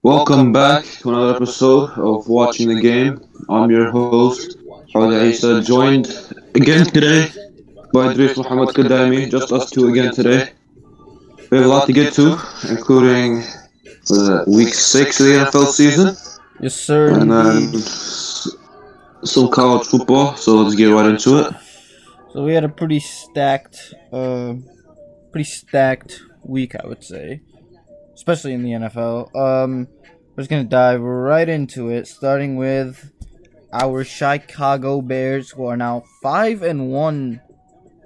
Welcome back to another episode of Watching the Game. I'm your host, Odeh Isa, joined again today by Idrees Muhammad Kadaimi, just us two again today. We have a lot to get to, including week 6 of the NFL season, Yes, sir, and indeed. then some college football, so let's get right into it. So we had a pretty stacked week, I would say, especially in the NFL. We're just gonna dive right into it, starting with our Chicago Bears, who are now 5-1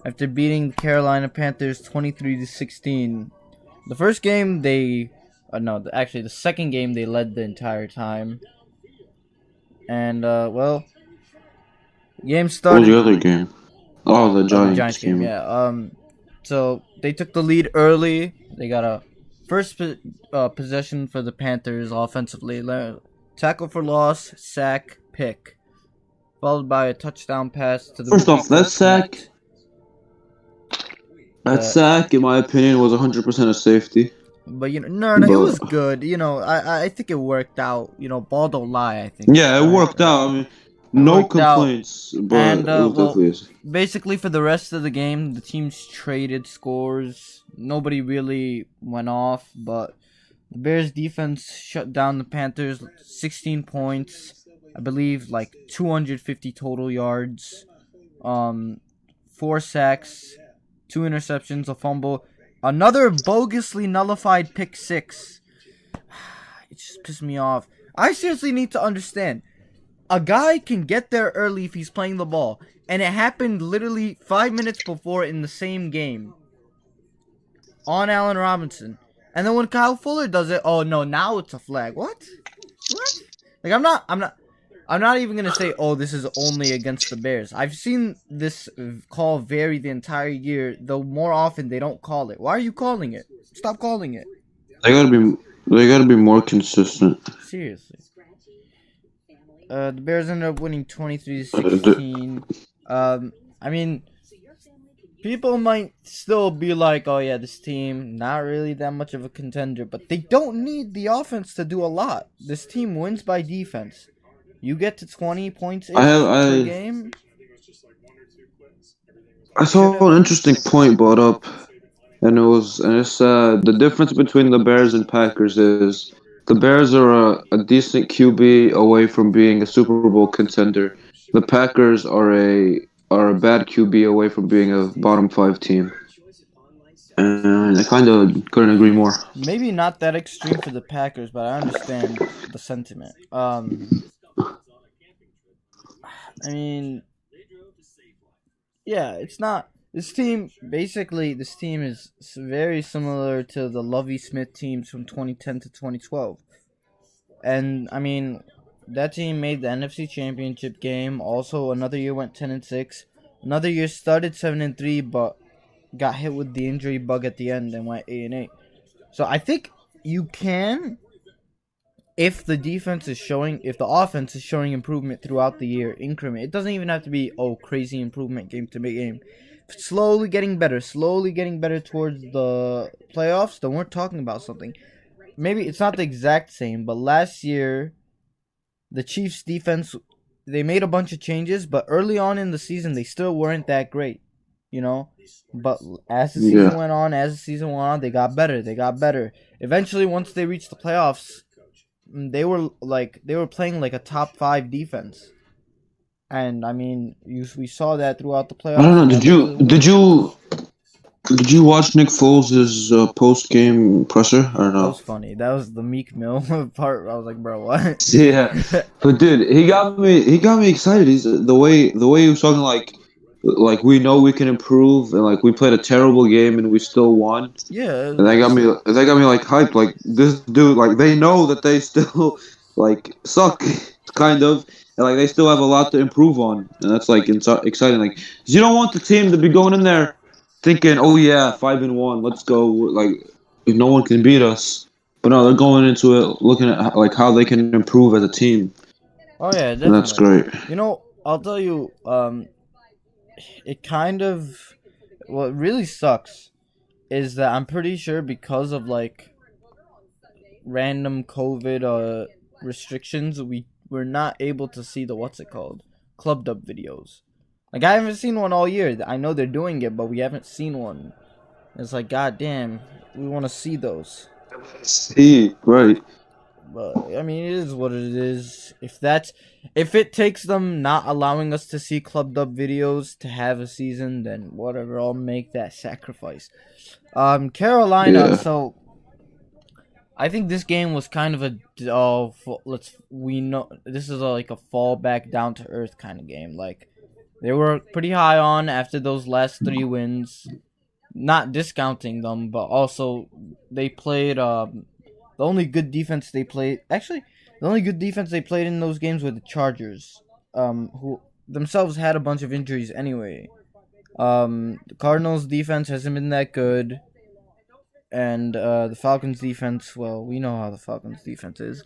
after beating the Carolina Panthers 23-16. The first game the second game they led the entire time, and game What was started. the other game? Oh, the The Giants Giants game, game. yeah. So they took the lead early. They got a first possession for the Panthers offensively. Tackle for loss, sack, pick, followed by a touchdown pass to the. First off, that sack, in my opinion, was 100% a safety. But no, it was But good. I think it worked out. Ball don't lie. I think. yeah, it worked out. I mean, no Worked out. complaints, but And it was definitely. basically for the rest of the game, the teams traded scores. Nobody really went off, but the Bears defense shut down the Panthers. 16 points, I believe, like 250 total yards, 4 sacks, 2 interceptions, a fumble, another bogusly nullified pick six. It just pissed me off. I seriously need to understand. A guy can get there early if he's playing the ball, and it happened literally 5 minutes before in the same game on Allen Robinson. And then when Kyle Fuller does it, oh no, now it's a flag. What? Like I'm not even gonna say, oh, this is only against the Bears. I've seen this call vary the entire year, though more often they don't call it. Why are you calling it? Stop calling it. They gotta be more consistent. Seriously. The Bears ended up winning 23 to The- 16. I mean, people might still be like, oh yeah, this team not really that much of a contender, but they don't need the offense to do a lot. This team wins by defense. You get to 20 points per game. I saw an interesting point brought up, and it's the difference between the Bears and Packers is the Bears are a decent QB away from being a Super Bowl contender. The Packers are a bad QB away from being a bottom five team, and I kind of couldn't agree more. Maybe not that extreme for the Packers, but I understand the sentiment. I mean, yeah, it's not. This team is very similar to the Lovie Smith teams from 2010 to 2012. And I mean, that team made the NFC Championship game. Also, another year went 10-6. Another year started 7-3, but got hit with the injury bug at the end and went 8-8. So I think you can, if the offense is showing improvement throughout the year, increment. It doesn't even have to be crazy improvement game to game. Slowly getting better towards the playoffs. Then we're talking about something. Maybe it's not the exact same, but last year the Chiefs defense, they made a bunch of changes, but early on in the season they still weren't that great, But as the season went on, they got better. Eventually, once they reached the playoffs, they were playing like a top 5 defense. And I mean, we saw that throughout the playoffs. I don't know. Did you watch Nick Foles' post game presser or That no? was funny. That was the Meek Mill part. I was like, bro, what? Yeah, but dude, he got me excited. He's the way he was talking like we know we can improve and like we played a terrible game and we still won. Yeah. And that got me like hyped. Like this dude, like they know that they still like suck, kind of, and like they still have a lot to improve on, and that's like exciting. Like 'cause you don't want the team to be going in there thinking, oh yeah, 5-1, let's go. Like no one can beat us. But no, they're going into it looking at like how they can improve as a team, Oh yeah, and that's definitely. great. I'll tell you. It kind of, what really sucks is that I'm pretty sure because of like random COVID restrictions, we're not able to see the club dub videos. Like I haven't seen one all year. I know they're doing it, but we haven't seen one. It's like, god damn, we want to see those. See, right. But I mean, it is what it is. If it takes them not allowing us to see club dub videos to have a season, then whatever. I'll make that sacrifice. Carolina. Yeah. So I think this game was kind of we know this is like a fall back down to earth kind of game. Like they were pretty high on after those last 3 wins, not discounting them, but also they played the only good defense they played in those games were the Chargers, who themselves had a bunch of injuries anyway. The Cardinals' defense hasn't been that good, and the Falcons' defense, well, we know how the Falcons' defense is.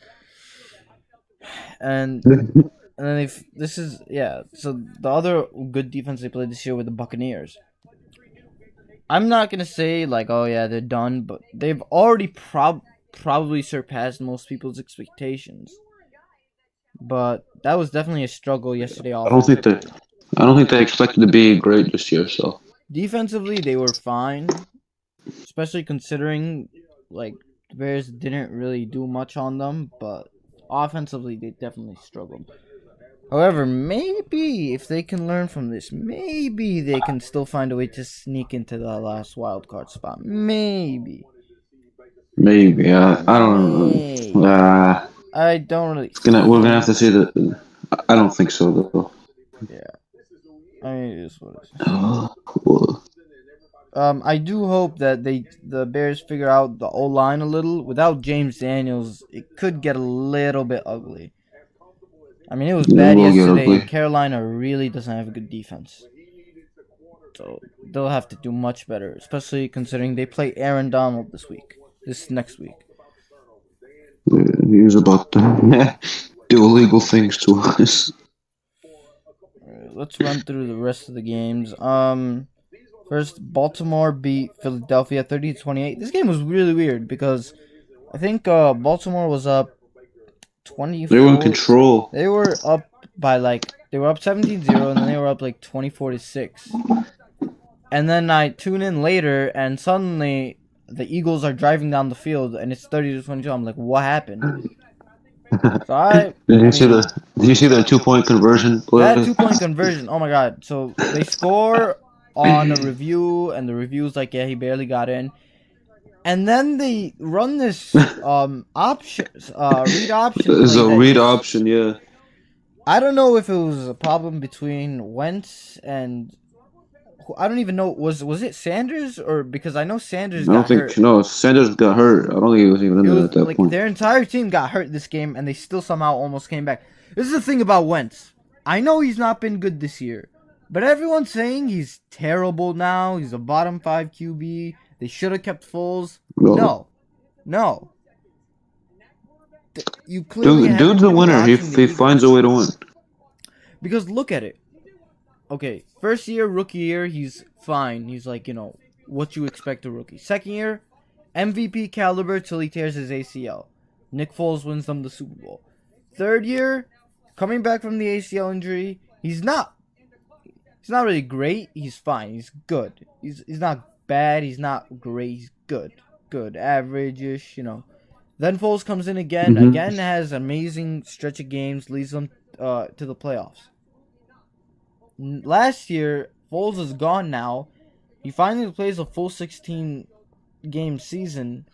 And then so the other good defense they played this year were the Buccaneers. I'm not gonna say like, oh yeah, they're done, but they've already probably surpassed most people's expectations. But that was definitely a struggle yesterday. I don't think they expected to be great this year. So defensively, they were fine, especially considering like the Bears didn't really do much on them. But offensively, they definitely struggled. However, maybe if they can learn from this, maybe they can still find a way to sneak into the last wild card spot. Maybe. I don't know. I don't really. We're gonna have to see that. I don't think so though. Yeah. I mean, it is what it is. I do hope that the Bears figure out the O-line a little. Without James Daniels, it could get a little bit ugly. I mean, it was bad yesterday. Carolina really doesn't have a good defense. So they'll have to do much better, especially considering they play Aaron Donald this next week. He was about to do illegal things to us. Let's run through the rest of the games. First, Baltimore beat Philadelphia 30-28. This game was really weird because I think Baltimore was up 24. They were in control. They were up by they were up 17-0 and then they were up 24-6. And then I tune in later and suddenly the Eagles are driving down the field and it's 30-22. I'm like, what happened? So Did you see the 2-point conversion? That 2-point conversion. Oh my god. So they score on a review and the review's like, yeah, he barely got in. And then they run this read option. It's a read option, yeah. I don't know if it was a problem between Wentz and I don't even know. Was it Sanders or because I know Sanders got hurt. No, Sanders got hurt. I don't think he was even in there at that point. Their entire team got hurt this game, and they still somehow almost came back. This is the thing about Wentz. I know he's not been good this year, but everyone's saying he's terrible now. He's a bottom 5 QB. They should have kept Foles. No. You clearly dude's a winner. He finds a way to win. Because look at it. Okay, first year, rookie year, he's fine. He's like, what you expect a rookie. Second year, MVP caliber till he tears his ACL. Nick Foles wins them the Super Bowl. Third year, coming back from the ACL injury, he's not really great. He's fine. He's good. He's not bad. He's not great. He's good. Good. Average-ish, Then Foles comes in again. Mm-hmm. Again has amazing stretch of games. Leads them to the playoffs. Last year, Foles is gone now. He finally plays a full 16-game season.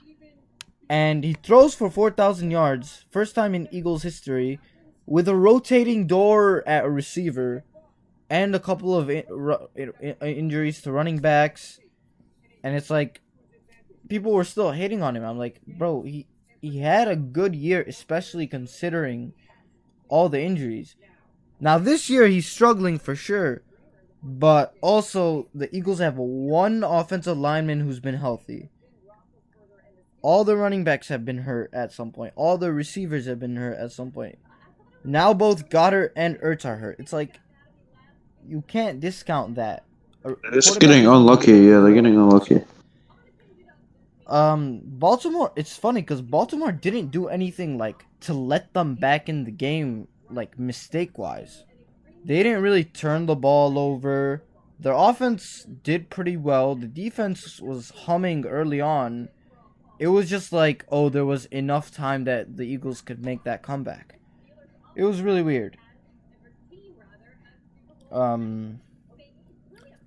And he throws for 4,000 yards. First time in Eagles history. With a rotating door at a receiver. And a couple of injuries to running backs. And it's like, people were still hating on him. I'm like, bro, he had a good year, especially considering all the injuries. Now, this year, he's struggling for sure. But also, the Eagles have one offensive lineman who's been healthy. All the running backs have been hurt at some point. All the receivers have been hurt at some point. Now, both Goddard and Ertz are hurt. It's like, you can't discount that. They're just getting unlucky. Yeah, they're getting unlucky. Baltimore. It's funny because Baltimore didn't do anything like to let them back in the game, like mistake wise. They didn't really turn the ball over. Their offense did pretty well. The defense was humming early on. It was just like, oh, there was enough time that the Eagles could make that comeback. It was really weird. Um,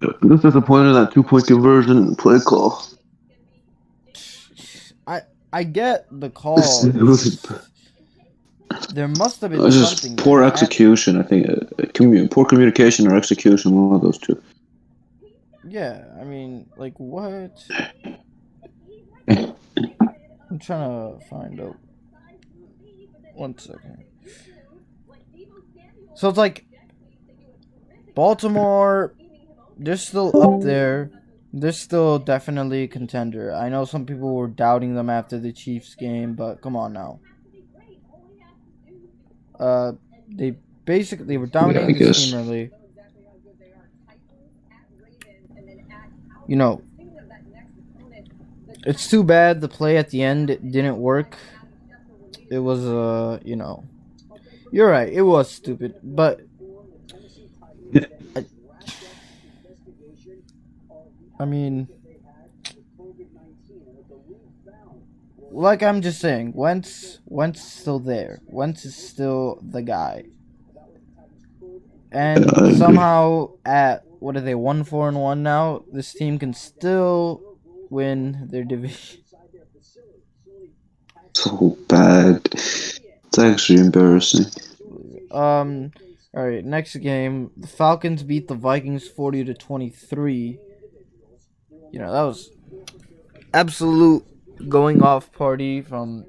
Just disappointed in that 2-point conversion play call. I get the call. It was There must have It been was something just poor there. execution, I think. Poor communication or execution, one of those two. Yeah, I mean, like, what? I'm trying to find out. 1 second. So it's like, Baltimore, they're still up there. They're still definitely a contender. I know some people were doubting them after the Chiefs game, but come on now. They basically were dominating this team early. You know, it's too bad the play at the end didn't work. It was, you know, you're right. It was stupid, but I mean, like I'm just saying, Wentz still there. Wentz is still the guy. And somehow at, what are they, 1-4-1 now? This team can still win their division. So bad. It's actually embarrassing. Alright, next game. The Falcons beat the Vikings 40-23. You know, that was absolute going off party from,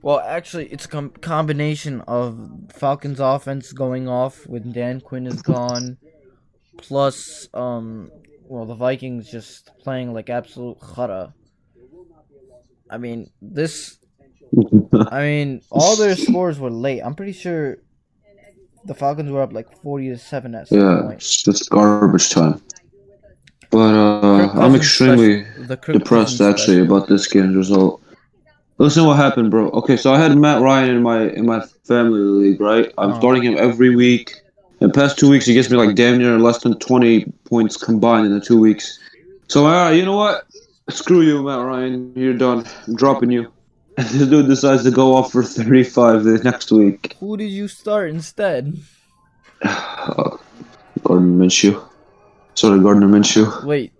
well, actually it's a combination of Falcons offense going off when Dan Quinn is gone, plus well, the Vikings just playing like absolute chara. I mean, all their scores were late. I'm pretty sure the Falcons were up like 40-7 at some point. Yeah, it's just garbage time. But I'm extremely depressed actually about this game's result. Listen what happened, bro. Okay, so I had Matt Ryan in my family league, right? I'm starting him every week. In the past 2 weeks, he gets me like damn near less than 20 points combined in the 2 weeks. So, alright, you know what? Screw you, Matt Ryan. You're done. I'm dropping you. This dude decides to go off for 35 the next week. Who did you start instead? Gardner Minshew. Sorry, Gardner Minshew. Wait,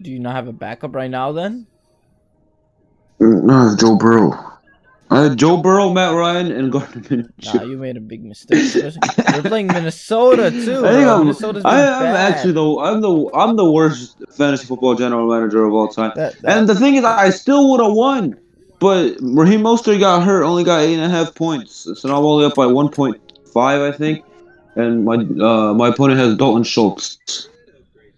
do you not have a backup right now then? No, Joe Burrow. I had Joe Burrow, Matt Ryan, and Gardner Minshew. Nah, you made a big mistake. We're playing Minnesota too. I think Minnesota's been bad. Actually I'm the worst fantasy football general manager of all time. And the thing is, I still would have won, but Raheem Mostert got hurt, only got 8.5 points, so now I'm only up by 1.5, I think. And my opponent has Dalton Schultz.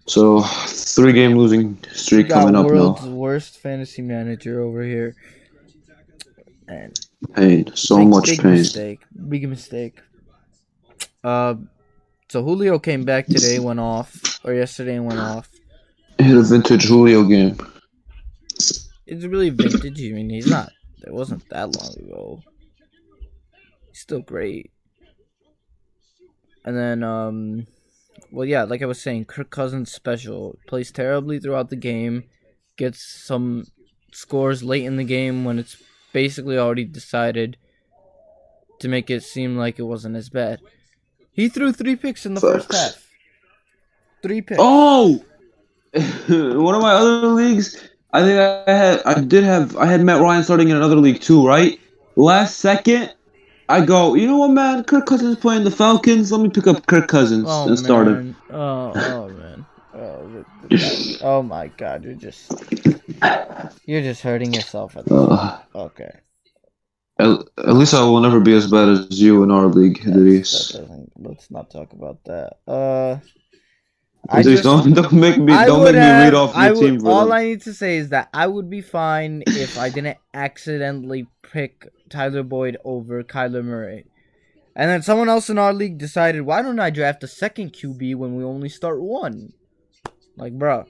So 3-game losing streak coming up now. World's worst fantasy manager over here. And pain, so much pain. Big mistake. So Julio came back today, yesterday and went off. He had a vintage Julio game. It's really vintage. I mean, he's not. It wasn't that long ago. He's still great. And then, well, yeah, like I was saying, Kirk Cousins special. Plays terribly throughout the game. Gets some scores late in the game when it's basically already decided, to make it seem like it wasn't as bad. He threw 3 picks in the first half. 3 picks. Oh! One of my other leagues, I think I had Matt Ryan starting in another league too, right? Last second, I go, you know what, man? Kirk Cousins is playing the Falcons. Let me pick up Kirk Cousins and start him. Oh man. Oh my God! You're just hurting yourself at this. Okay. At least I will never be as bad as you in our league, Idrees. Let's not talk about that. Don't make me read off your team. All I need to say is that I would be fine if I didn't accidentally pick Tyler Boyd over Kyler Murray. And then someone else in our league decided, why don't I draft a second QB when we only start one? Like, bruh.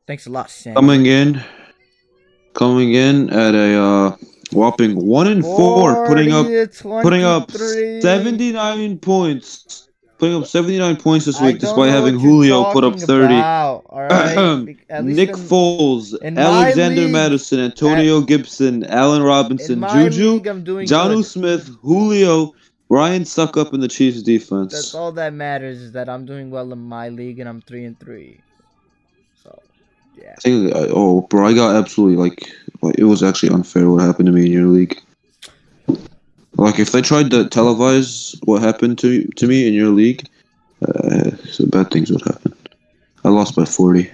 Thanks a lot, Sam. Coming in at a whopping 1-4, putting up 79 points. Putting up 79 points this I week, don't despite know having what you're Julio put up talking 30. about. All right, at least Nick Foles, in my Alexander league, Madison, Antonio Gibson, Allen in Robinson, my Juju, league, I'm doing Jonnu good. Smith, Julio, Ryan Suckup in the Chiefs defense. That's all that matters is that I'm doing well in my league and I'm 3-3. So, yeah. I think, bro, I got absolutely like it was actually unfair what happened to me in your league. Like if they tried to televise what happened to me in your league, so bad things would happen. I lost by 40.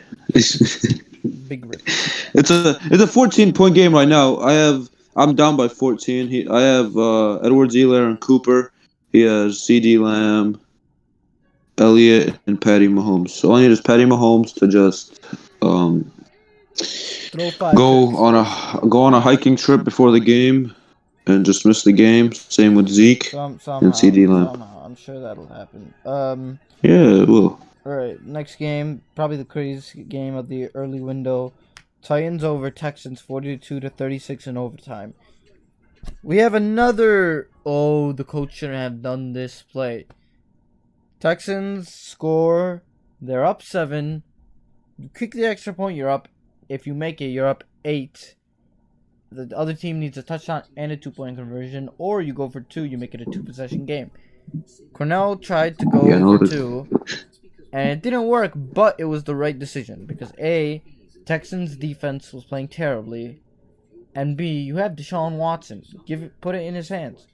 Big rip. It's a 14-point game right now. I'm down by 14. I have Edwards, Elair, and Cooper. He has C.D. Lamb, Elliott, and Patty Mahomes. So all I need is Patty Mahomes to just go on a hiking trip before the game and just miss the game. Same with Zeke and C.D. Lamb. I'm sure that'll happen. Yeah, it will. Alright, next game, probably the craziest game of the early window. Titans over Texans 42-36 in overtime. We have another the coach shouldn't have done this play. Texans score, they're up 7. You kick the extra point, you're up. If you make it, you're up 8. The other team needs a touchdown and a 2-point conversion, or you go for 2, you make it a 2-possession game. Cornell tried to go for 2, and it didn't work, but it was the right decision because A, Texans defense was playing terribly, and B, you have Deshaun Watson. Put it in his hands.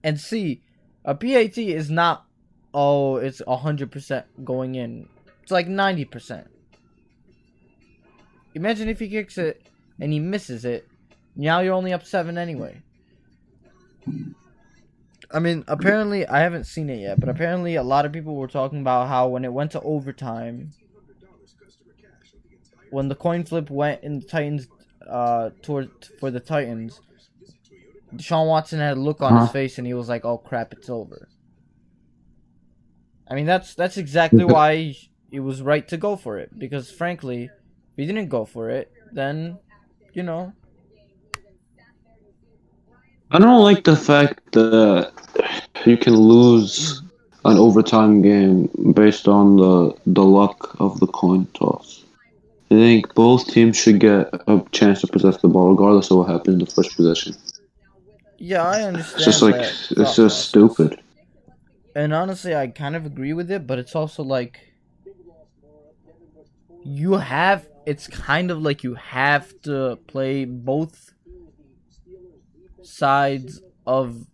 And C, a PAT is not it's 100% going in. It's like 90%. Imagine if he kicks it and he misses it. Now you're only up 7 anyway. I mean, apparently, I haven't seen it yet, but apparently a lot of people were talking about how when it went to overtime, when the coin flip went in the Titans, for the Titans, Deshaun Watson had a look on his face and he was like, "Oh crap, it's over." I mean, that's exactly why it was right to go for it, because frankly, if he didn't go for it, then, I don't like the fact that you can lose an overtime game based on the luck of the coin toss. I think both teams should get a chance to possess the ball regardless of what happened in the first possession. Yeah, I understand. It's just like it's just stupid. And honestly, I kind of agree with it, but it's also like it's kind of like you have to play both sides of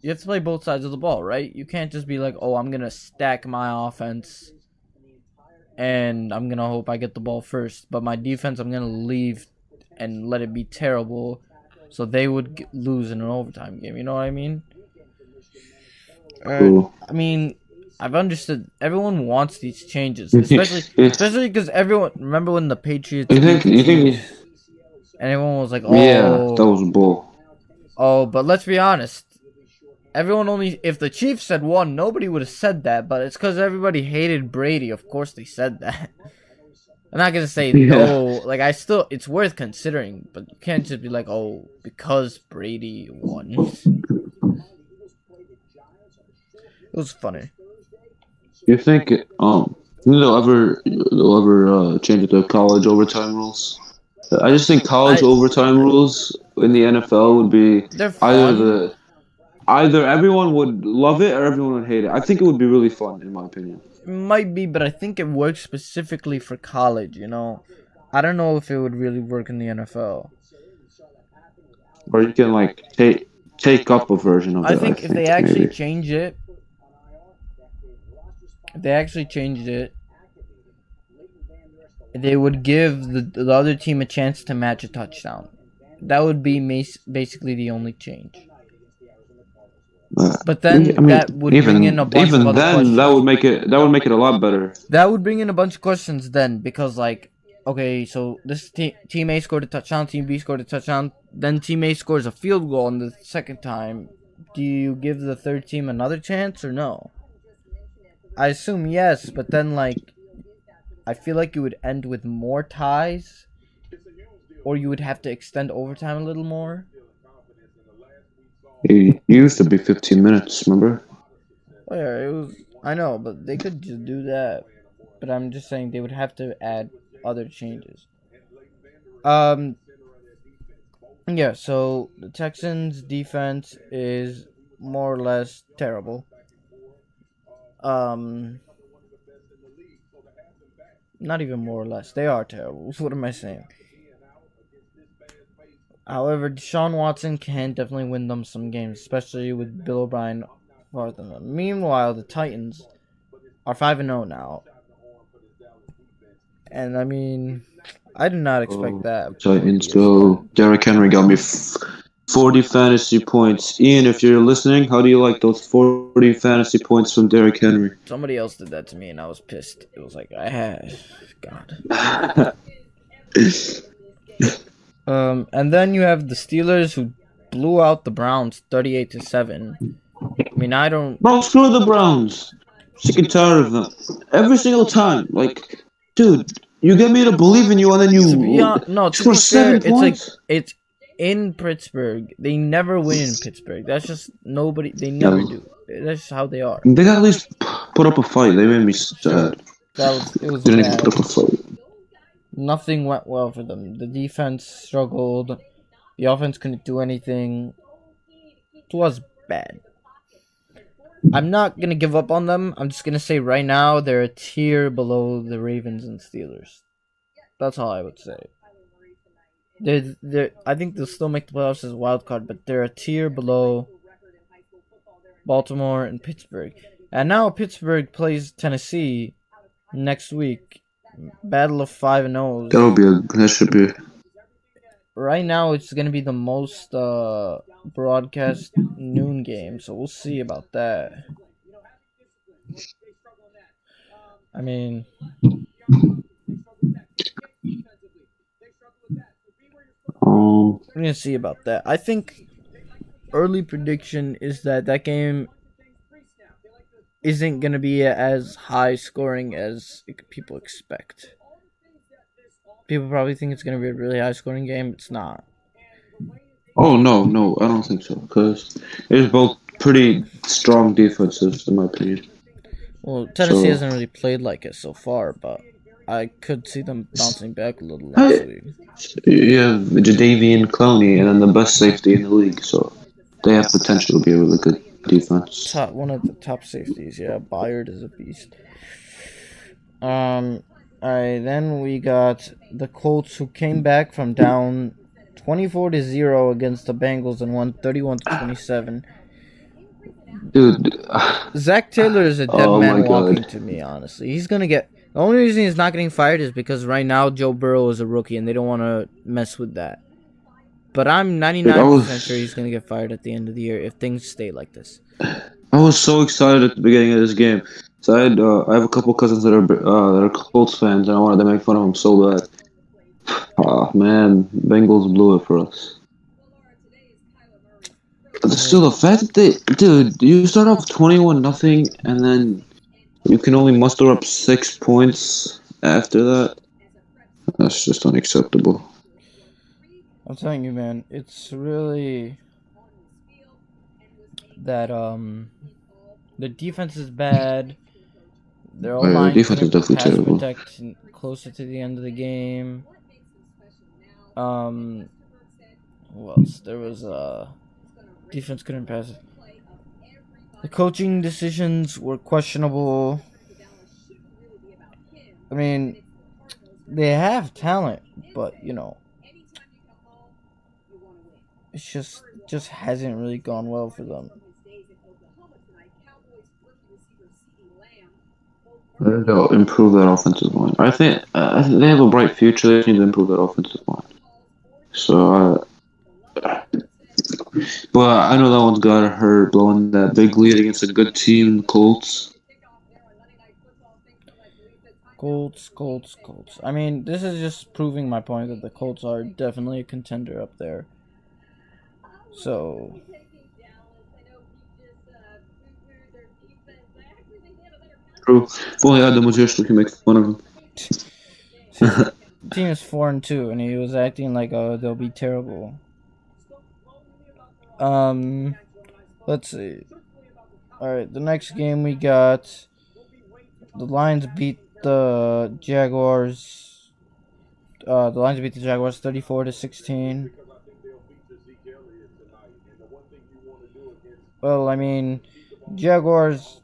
the ball, right? You can't just be like, "Oh, I'm going to stack my offense and I'm going to hope I get the ball first, but my defense I'm going to leave and let it be terrible so they would lose in an overtime game." You know what I mean? Cool. I mean, I've understood everyone wants these changes, especially because everyone remember when the Patriots and everyone was like, "Oh, yeah, that was bull." Oh, but let's be honest. If the Chiefs had won, nobody would have said that, but it's because everybody hated Brady. Of course they said that. I'm not going to say no. Like, it's worth considering, but you can't just be like, "Oh, because Brady won." It was funny. You think they'll ever change the college overtime rules? I just think college overtime rules in the NFL would be either everyone would love it or everyone would hate it. I think it would be really fun, in my opinion. It might be, but I think it works specifically for college. I don't know if it would really work in the NFL. Or you can like take up a version of it. I think if they actually change it. If they actually changed it, they would give the other team a chance to match a touchdown. That would be basically the only change. But then that would bring in a bunch of other questions. That would make it a lot better. That would bring in a bunch of questions then, because okay, so this team A scored a touchdown, team B scored a touchdown, then team A scores a field goal on the second time. Do you give the third team another chance or no? I assume yes, but then I feel like it would end with more ties, or you would have to extend overtime a little more. It used to be 15 minutes, remember? Oh, yeah, it was. I know, but they could just do that. But I'm just saying they would have to add other changes. Um. Yeah. So the Texans' defense is more or less terrible. Um. Not even more or less. They are terrible. What am I saying? However, Deshaun Watson can definitely win them some games, especially with Bill O'Brien farther than them. Meanwhile, the Titans are 5-0 now. And I mean, I did not expect Oh, that. Titans go. Derrick Henry got me 40 fantasy points. Ian, if you're listening, how do you like those 40 fantasy points from Derrick Henry? Somebody else did that to me and I was pissed. It was like, I had. God. And then you have the Steelers who blew out the Browns 38-7. I mean, I don't. Bro, screw the Browns. Sick and tired of them. Every single time. Like, dude, you get me to believe in you and then you score 7 points? It's in Pittsburgh. They never win in Pittsburgh. That's just nobody. They never do. That's just how they are. They got at least put up a fight. They made me sad. It was Didn't bad. even put up a fight. Nothing went well for them. The defense struggled. The offense couldn't do anything. It was bad. I'm not going to give up on them. I'm just going to say right now they're a tier below the Ravens and Steelers. That's all I would say. I think they'll still make the playoffs as a wild card, but they're a tier below Baltimore and Pittsburgh. And now Pittsburgh plays Tennessee next week. Battle of 5-0. That should be. Right now, it's going to be the most broadcast noon game, so we'll see about that. I mean, we're going to see about that. I think early prediction is that game isn't going to be as high scoring as people expect. People probably think it's going to be a really high scoring game. It's not. Oh, no, I don't think so. Because it's both pretty strong defenses, in my opinion. Well, Tennessee hasn't really played like it so far, but I could see them bouncing back a little next week. You have Jadeveon Clowney and then the best safety in the league, so they have potential to be a really good defense. One of the top safeties, yeah. Battered is a beast. Alright, then we got the Colts who came back from down 24-0 against the Bengals and won 31-27. Dude, Zach Taylor is a dead man walking to me, honestly. He's gonna get. The only reason he's not getting fired is because right now Joe Burrow is a rookie and they don't want to mess with that. But I'm 99% sure he's gonna get fired at the end of the year if things stay like this. I was so excited at the beginning of this game. So I have a couple cousins that are Colts fans, and I wanted to make fun of them so bad. Oh man, Bengals blew it for us. Still, the fact that dude, you start off 21-0, and then you can only muster up 6 points after that. That's just unacceptable. I'm telling you, man, it's really that the defense is bad. Their O-line defense is definitely terrible. Protect closer to the end of the game. Who else? There was defense couldn't pass it. The coaching decisions were questionable. I mean, they have talent, but it's just hasn't really gone well for them. They'll improve that offensive line. I think they have a bright future. They need to improve that offensive line. So, but I know that one's got hurt blowing that big lead against a good team, the Colts. Colts. I mean, this is just proving my point that the Colts are definitely a contender up there. So, True. If only Adam was here so we can make fun of him. His team is 4-2, and he was acting like, oh, they'll be terrible. Let's see. All right, the next game we got. The Lions beat the Jaguars. The Lions beat the Jaguars 34-16. Well, I mean, Jaguars.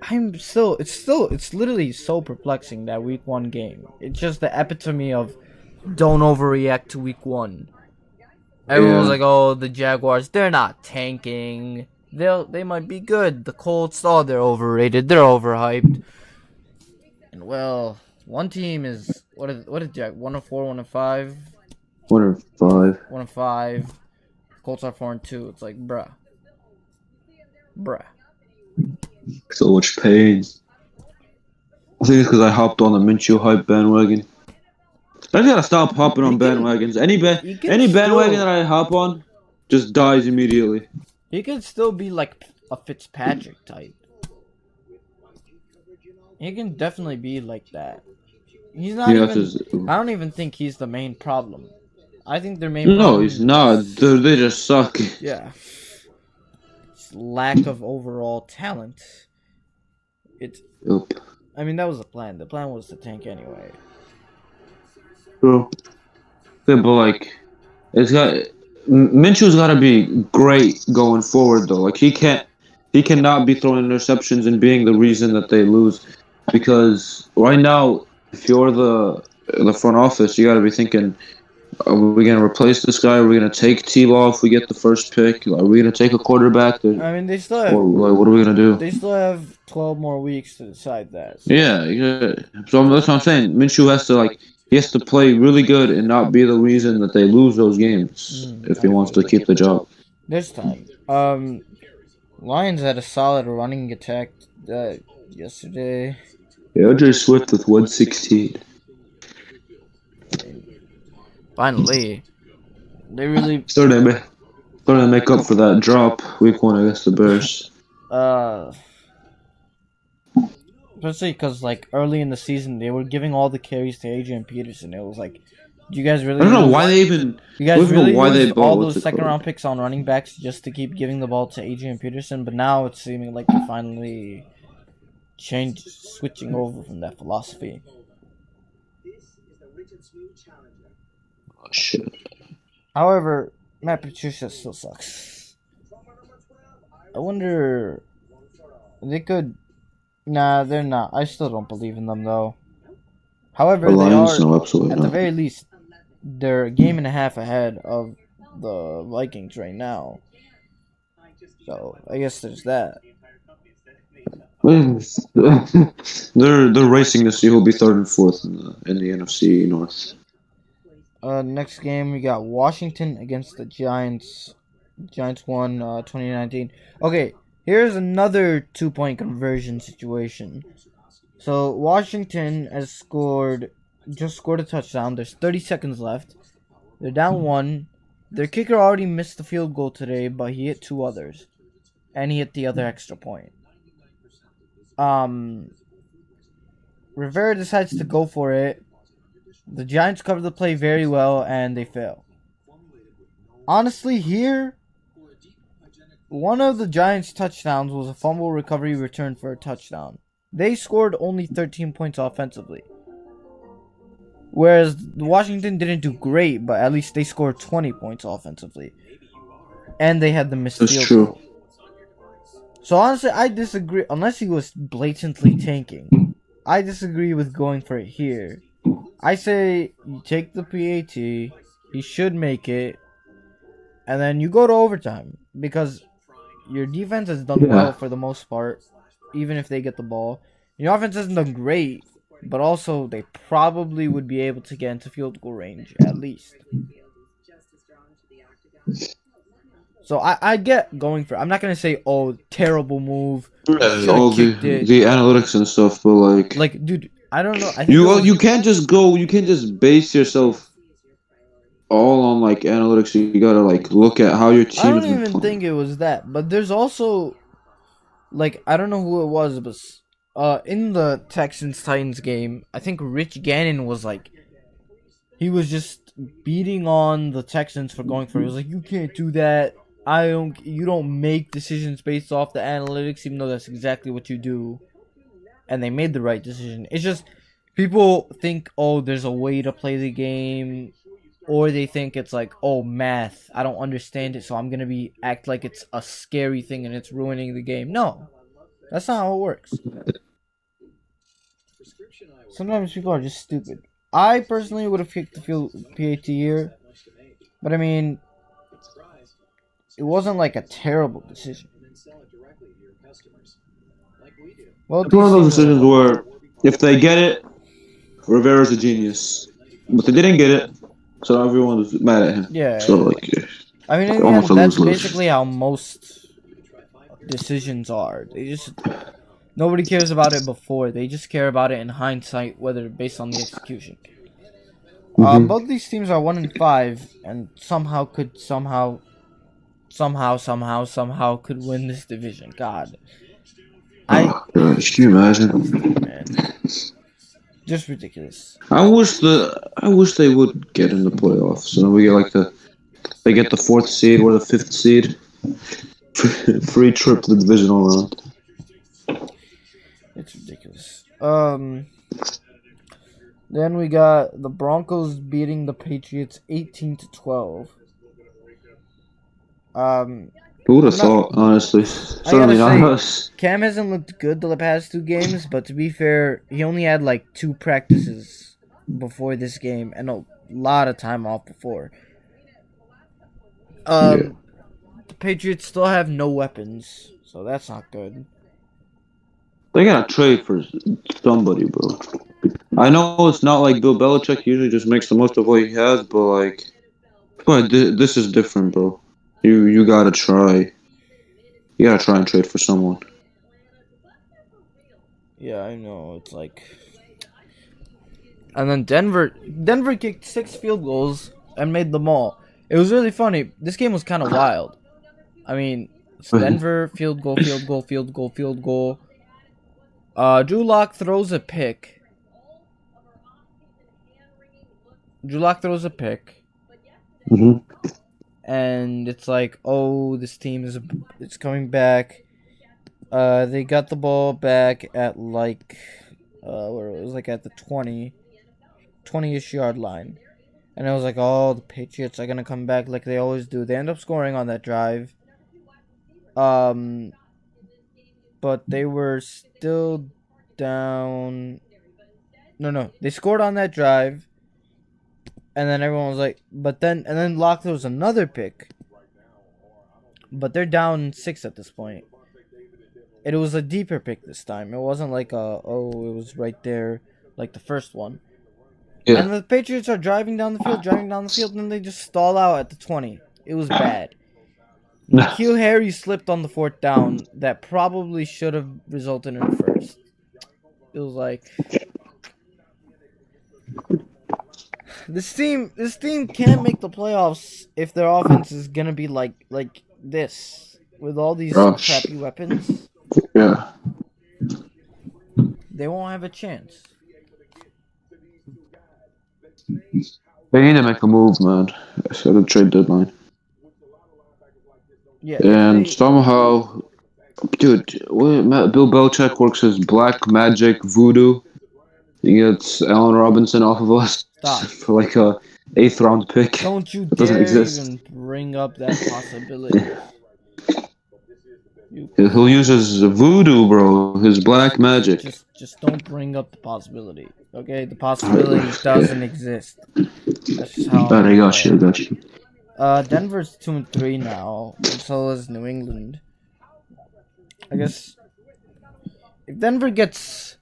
It's literally so perplexing, that week 1 game. It's just the epitome of don't overreact to week 1. Everyone's like, oh, the Jaguars, they're not tanking. They might be good. The Colts, oh, they're overrated. They're overhyped. And well, one team is what is Jack? 1-4, 1-5. 1-5. 1-5. Colts are 4-2. It's like, bruh. So much pain. I think it's because I hopped on the Minshew hype bandwagon. I just gotta stop hopping on bandwagons. Any bandwagon that I hop on just dies immediately. He could still be like a Fitzpatrick type. He can definitely be like that. He's not I don't even think he's the main problem. I think their main problem... No, he's not. They just suck. Yeah. It's lack of overall talent. Yep. I mean, that was the plan. The plan was to tank anyway. True. Yeah, but like, Minshew's got to be great going forward though. Like he cannot be throwing interceptions and being the reason that they lose, because right now, if you're the front office, you got to be thinking, are we gonna replace this guy? Are we gonna take T-Law if we get the first pick? Are we gonna take a quarterback? I mean, they still have. What are we gonna do? They still have 12 more weeks to decide that. So. Yeah. So that's what I'm saying. Minshew has to he has to play really good and not be the reason that they lose those games if he wants to keep the job. This time, Lions had a solid running attack yesterday. Yeah, Idrees Swift with 116. Finally, they really starting to make up for that drop week 1 against the Bears. Especially because early in the season they were giving all the carries to Adrian Peterson. It was like, do you guys really? I don't know why they even. You guys really used all those second-round picks on running backs just to keep giving the ball to Adrian Peterson, but now it's seeming like they're finally switching over from that philosophy. Oh shit. However, Matt Patricia still sucks. I wonder. They could. Nah, they're not. I still don't believe in them though. However, they are. No, at the very least, they're a game and a half ahead of the Vikings right now. So I guess there's that. They're racing to see who'll be 3rd and 4th in the NFC North. Next game we got Washington against the Giants. Giants won 2019. Okay, here's another 2-point conversion situation. So Washington has just scored a touchdown. There's 30 seconds left. They're down 1. Their kicker already missed the field goal today, but he hit 2 others, and he hit the other extra point. Rivera decides to go for it. The Giants cover the play very well, and they fail. Honestly, here, one of the Giants' touchdowns was a fumble recovery return for a touchdown. They scored only 13 points offensively. Whereas Washington didn't do great, but at least they scored 20 points offensively. And they had the missed field goal. So honestly, I disagree. Unless he was blatantly tanking, I disagree with going for it here. I say you take the PAT. He should make it. And then you go to overtime. Because your defense has done well for the most part. Even if they get the ball. Your offense hasn't done great. But also, they probably would be able to get into field goal range, at least. So I get going for it. I'm not going to say, oh, terrible move. All the analytics and stuff, but like, dude, I don't know. You can't just base yourself all on analytics. You gotta look at how your team. I don't even think it was that, but there's also I don't know who it was, but In the Texans Titans game, I think Rich Gannon was like, he was just beating on the Texans for going for it. He was like, you can't do that. You don't make decisions based off the analytics, even though that's exactly what you do. And they made the right decision. It's just people think, oh, there's a way to play the game, or they think it's like, oh, math. I don't understand it, so I'm gonna act like it's a scary thing and it's ruining the game. No, that's not how it works. Sometimes people are just stupid. I personally would have picked the field PAT here, but I mean, it wasn't like a terrible decision. Well, It's one of those decisions where if they get it, Rivera's a genius, but they didn't get it, so everyone's mad at him. Yeah. So like, I mean, in the end, that's basically how most decisions are. Nobody cares about it before. They just care about it in hindsight, whether based on the execution. Both these teams are 1-5, and somehow could win this division. God, can you imagine? Man, just ridiculous. I wish they would get in the playoffs. So we get they get the 4th seed or the 5th seed, free trip to the divisional round. It's ridiculous. Then we got the Broncos beating the Patriots 18-12. Who would have thought, honestly? Certainly not us. Cam hasn't looked good the past 2 games, but to be fair, he only had like 2 practices before this game and a lot of time off before. The Patriots still have no weapons, so that's not good. They gotta trade for somebody, bro. I know it's not like Bill Belichick usually just makes the most of what he has, but this is different, bro. You gotta try. You gotta try and trade for someone. Yeah, I know. It's like, and then Denver kicked 6 field goals and made them all. It was really funny. This game was kind of wild. I mean, it's Denver field goal. Drew Lock throws a pick. And it's like, oh, this team it's coming back. They got the ball back at like, where it was like at the 20-ish yard line. And I was like, oh, the Patriots are gonna come back like they always do. They end up scoring on that drive. But they were still down. No, they scored on that drive. And then everyone was like, and then Locke throws another pick. But they're down 6 at this point. It was a deeper pick this time. It wasn't like it was right there like the first one. Yeah. And the Patriots are driving down the field, and then they just stall out at the 20. It was bad. N'Keal Harry slipped on the 4th down that probably should have resulted in a first. It was like, this team can't make the playoffs if their offense is gonna be like this with all these crappy weapons. Yeah, they won't have a chance. They need to make a move, man. It's at the trade deadline. Yeah, and somehow, dude, Bill Belichick works his black magic voodoo. He gets Allen Robinson off of us for like a 8th round pick. Don't you dare even bring up that possibility. He'll use his voodoo, bro. His black magic. Just don't bring up the possibility. Okay, the possibility doesn't exist. That's just how. I got you. Denver's 2-3 now, and so is New England. I guess if Denver gets,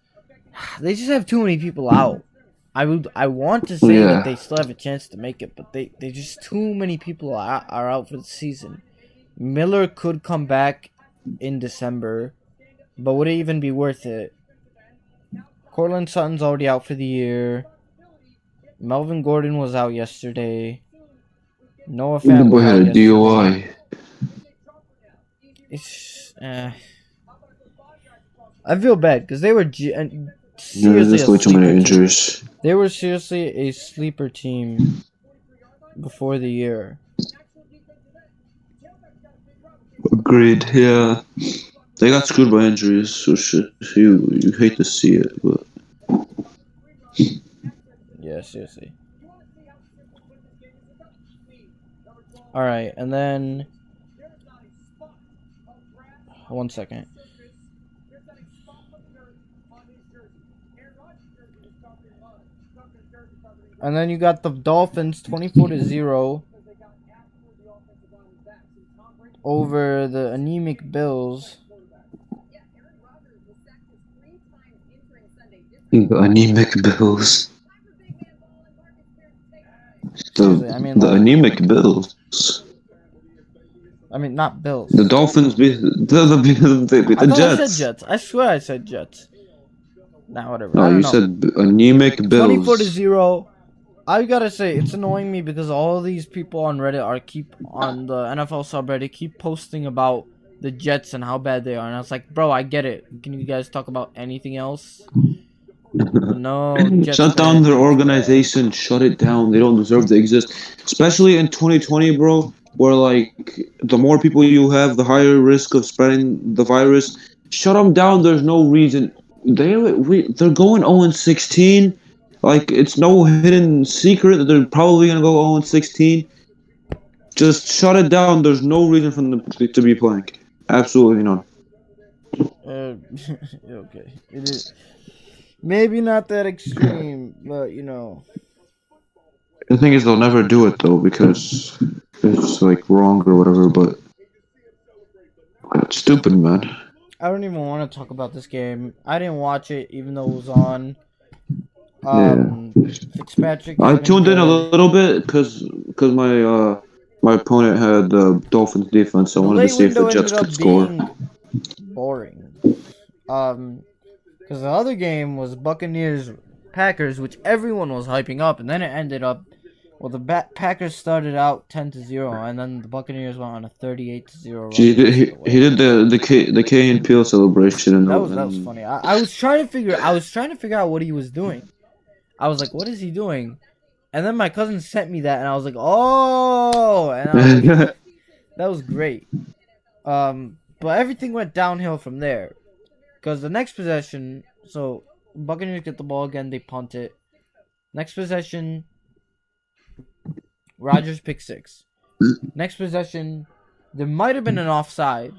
they just have too many people out. I want to say that they still have a chance to make it, but they just too many people are out for the season. Miller could come back in December, but would it even be worth it? Cortland Sutton's already out for the year. Melvin Gordon was out yesterday. Noah Fant was out yesterday. DOI. It's I feel bad because they were seriously There's way too many injuries. They were seriously a sleeper team before the year. Agreed. Yeah, they got screwed by injuries, so you hate to see it, but yeah, seriously. All right, and then 1 second. And then you got the Dolphins 24-0 over the anemic Bills. The anemic Bills. The anemic Bills. I mean, not Bills. The Dolphins beat the Jets. I said Jets. I swear I said Jets. Nah, whatever. No, you said anemic Bills. 24-0. I gotta say, it's annoying me because all these people on Reddit keep on the NFL subreddit keep posting about the Jets and how bad they are, and I was like, bro, I get it. Can you guys talk about anything else? No. Jets Shut down their organization. Shut it down. They don't deserve to exist, especially in 2020, bro. Where like the more people you have, the higher risk of spreading the virus. Shut them down. There's no reason. They're going 0-16. Like, it's no hidden secret that they're probably going to go 0-16. Just shut it down. There's no reason for them to be playing. Absolutely none. Okay. It is maybe not that extreme, but, you know. The thing is, they'll never do it, though, because it's, like, wrong or whatever, but it's stupid, man. I don't even want to talk about this game. I didn't watch it, even though it was on. Fitzpatrick. I tuned in a little bit because my opponent had the Dolphins defense, so I wanted to see if the Jets could score. Boring. Because the other game was Buccaneers Packers, which everyone was hyping up, and then it ended up. Well, the Packers started out 10-0, and then the Buccaneers went on a 38-0. He did the Key and Peele celebration, and that was funny. I was trying to figure out what he was doing. I was like, what is he doing? And then my cousin sent me that, and I was like, oh! And I was like, that was great. But everything went downhill from there. Because the next possession, so Buccaneers get the ball again, they punt it. Next possession, Rodgers pick 6. Next possession, there might have been an offside.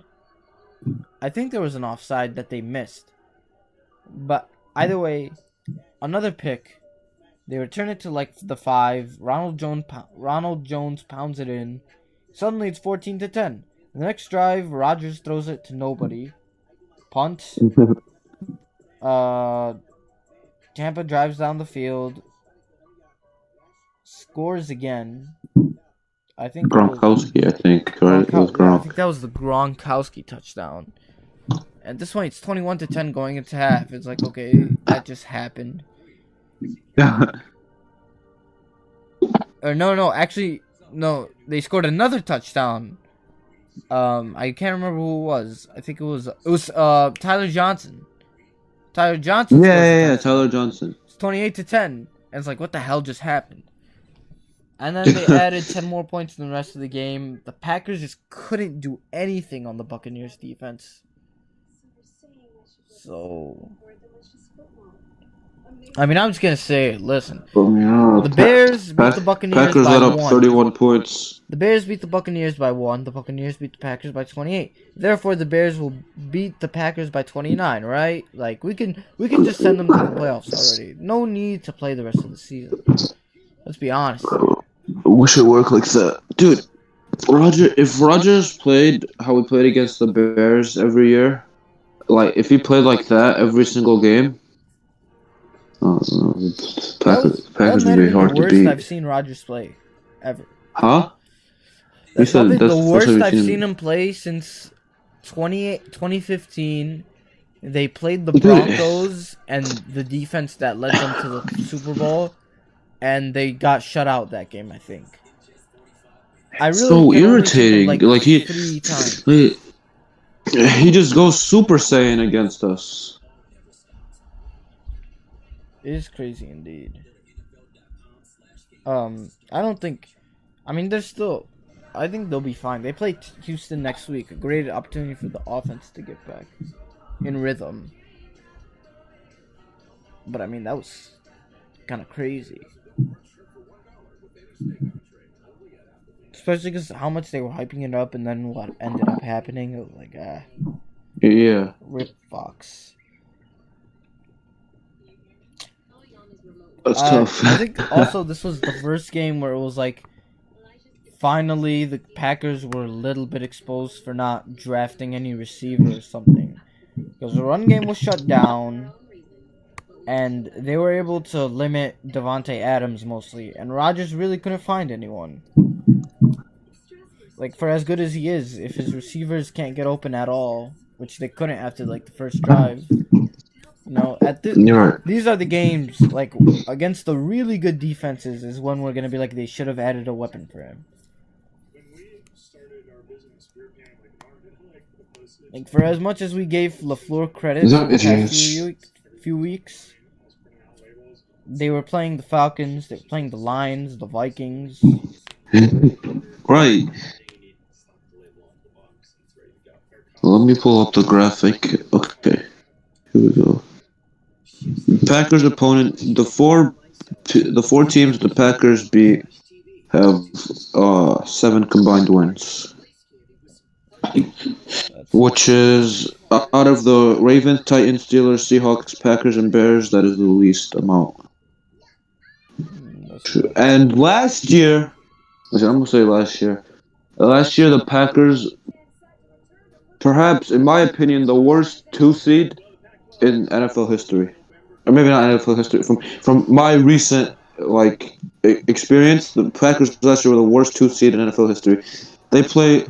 I think there was an offside that they missed. But either way, another pick. They return it to like the 5. Ronald Jones pounds it in. Suddenly it's 14-10. The next drive, Rodgers throws it to nobody. Punt. Tampa drives down the field. Scores again. I think Gronkowski. I think that was the Gronkowski touchdown. And this one, it's 21-10 going into half. It's like, okay, that just happened. Or no. They scored another touchdown. I can't remember who it was. I think it was Tyler Johnson. Tyler Johnson. Yeah, Tyler Johnson. It's 28-10, and it's like, what the hell just happened? And then they added 10 more points in the rest of the game. The Packers just couldn't do anything on the Buccaneers defense. So, I mean, I'm just gonna say it. Listen, the Bears beat the Buccaneers Packers by let up 1. 31 points. The Bears beat the Buccaneers by 1. The Buccaneers beat the Packers by 28. Therefore, the Bears will beat the Packers by 29. Right? Like we can just send them to the playoffs already. No need to play the rest of the season. Let's be honest. I wish it worked like that, dude. If Rodgers played how we played against the Bears every year, like if he played like that every single game. Packers would be hard to beat. Worst I've seen Rodgers play ever. Huh? That's probably the worst I've seen him play since 2015. They played the Broncos and the defense that led them to the Super Bowl, and they got shut out that game, I think. I really so irritating. like he 3 times. He just goes Super Saiyan against us. It is crazy indeed. I don't think. I mean, they're still. I think they'll be fine. They play Houston next week. A great opportunity for the offense to get back in rhythm. But I mean, that was kind of crazy. Especially because how much they were hyping it up and then what ended up happening. It was like, Yeah. Rip Fox. That's tough. I think also this was the first game where it was like, finally the Packers were a little bit exposed for not drafting any receiver or something. Because the run game was shut down. And they were able to limit Devontae Adams mostly. And Rodgers really couldn't find anyone. Like, for as good as he is, if his receivers can't get open at all, which they couldn't after, like, the first drive. You know, these are the games, like, against the really good defenses is when we're going to be like, they should have added a weapon for him. Like, for as much as we gave LaFleur credit for the past few weeks, they were playing the Falcons, they were playing the Lions, the Vikings. Right. Let me pull up the graphic. Okay. Here we go. Packers opponent, the four teams the Packers beat have 7 combined wins. Which is out of the Ravens, Titans, Steelers, Seahawks, Packers, and Bears, that is the least amount. And last year, I'm going to say last year, the Packers, perhaps, in my opinion, the worst 2 seed in NFL history. Or maybe not NFL history. From my recent experience, the Packers last year were the worst 2 seed in NFL history. They played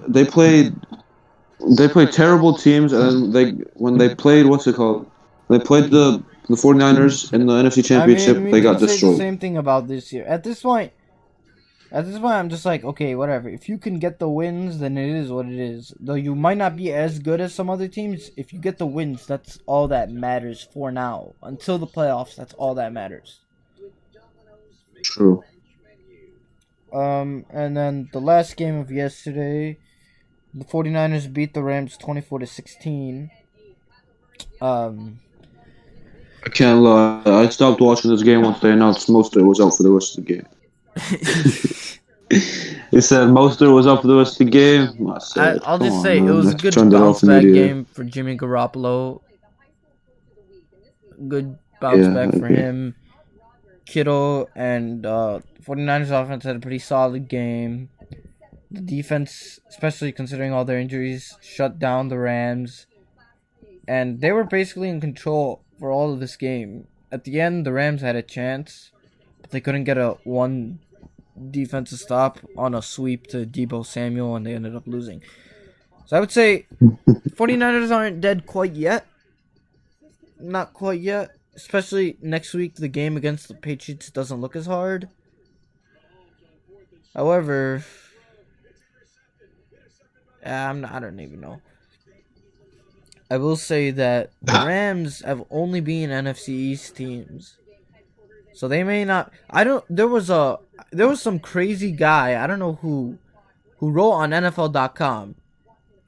terrible teams, and when they played they played the 49ers in the NFC Championship. I mean, they got destroyed. The same thing about this year. At this point, I'm just like, okay, whatever. If you can get the wins, then it is what it is. Though you might not be as good as some other teams, if you get the wins, that's all that matters for now. Until the playoffs, that's all that matters. True. And then the last game of yesterday, the 49ers beat the Rams 24-16. I can't lie. I stopped watching this game once they announced Mostert was out for the rest of the game. He said Mostert was out for the rest of the game. I'll just say it was a good bounce back game for Jimmy Garoppolo. Good bounce back for him. Kittle and 49ers offense had a pretty solid game. The defense, especially considering all their injuries, shut down the Rams. And they were basically in control for all of this game. At the end, the Rams had a chance, but they couldn't get one defensive stop on a sweep to Deebo Samuel, and they ended up losing. So I would say 49ers aren't dead quite yet. Not quite yet. Especially next week, the game against the Patriots doesn't look as hard. However, I don't even know. I will say that the Rams have only been NFC East teams, so they may not. There was some crazy guy, I don't know who wrote on NFL.com.